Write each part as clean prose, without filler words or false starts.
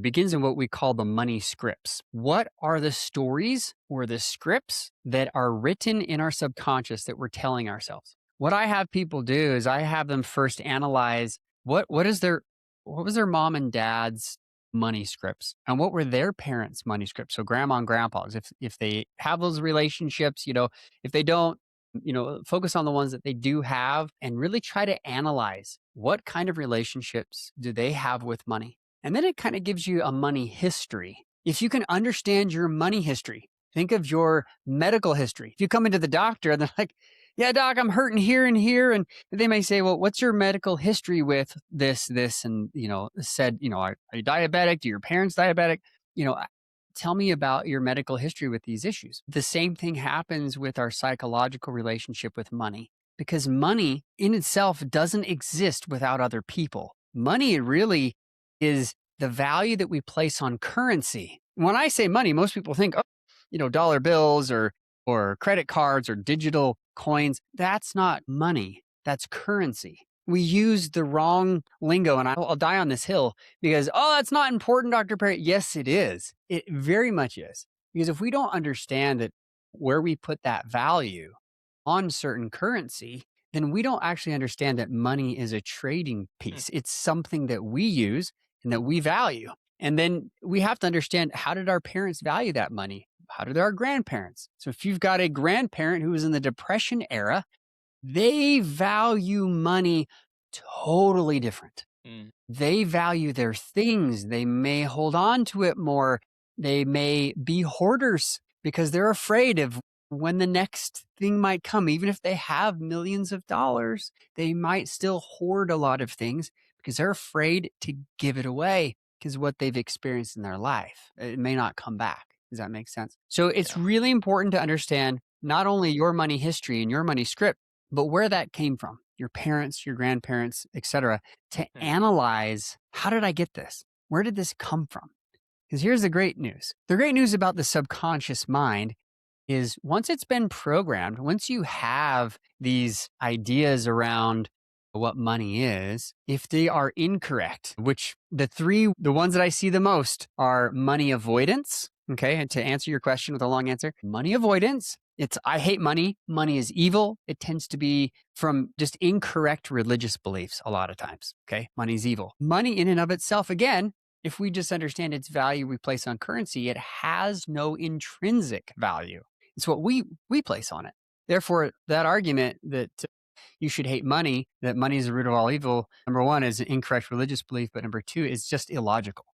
begins in what we call the money scripts. What are the stories or the scripts that are written in our subconscious that we're telling ourselves? What I have people do is I have them first analyze what was their mom and dad's money scripts and what were their parents' money scripts. So grandma and grandpa's, if they have those relationships, if they don't, focus on the ones that they do have and really try to analyze what kind of relationships do they have with money. And then it kind of gives you a money history. If you can understand your money history, think of your medical history. If you come into the doctor and they're like, yeah, doc, I'm hurting here and here. And they may say, well, what's your medical history with this? And, said, are you diabetic? Do your parents diabetic? Tell me about your medical history with these issues. The same thing happens with our psychological relationship with money, because money in itself doesn't exist without other people. Money really is the value that we place on currency. When I say money, most people think, dollar bills or credit cards or digital coins. That's not money. That's currency. We use the wrong lingo, and I'll die on this hill because, that's not important, Dr. Parry. Yes, it is. It very much is. Because if we don't understand that where we put that value on certain currency, then we don't actually understand that money is a trading piece. It's something that we use and that we value. And then we have to understand, how did our parents value that money? How did our grandparents? So if you've got a grandparent who was in the Depression era, they value money totally different. They value their things. They may hold on to it more. They may be hoarders because they're afraid of when the next thing might come. Even if they have millions of dollars, they might still hoard a lot of things because they're afraid to give it away because what they've experienced in their life, it may not come back. Does that make sense? So it's really important to understand not only your money history and your money script, but where that came from, your parents, your grandparents, etc., to analyze, how did I get this? Where did this come from? Because here's the great news. The great news about the subconscious mind is once it's been programmed, once you have these ideas around what money is, if they are incorrect, which the ones that I see the most are money avoidance. Okay. And to answer your question with a long answer, money avoidance. It's, I hate money. Money is evil. It tends to be from just incorrect religious beliefs a lot of times. Okay. Money's evil. Money in and of itself, again, if we just understand its value we place on currency, it has no intrinsic value. It's what we place on it. Therefore, that argument that you should hate money, that money is the root of all evil, number one, is an incorrect religious belief, but number two, is just illogical.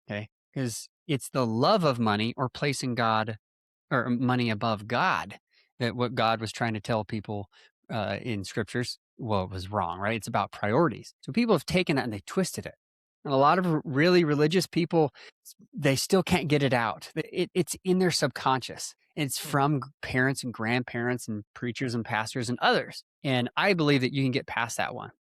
Okay. Because it's the love of money or placing God or money above God, that what God was trying to tell people in scriptures, well, it was wrong, right? It's about priorities. So people have taken that and they twisted it. And a lot of really religious people, they still can't get it out. It's in their subconscious. It's from parents and grandparents and preachers and pastors and others. And I believe that you can get past that one.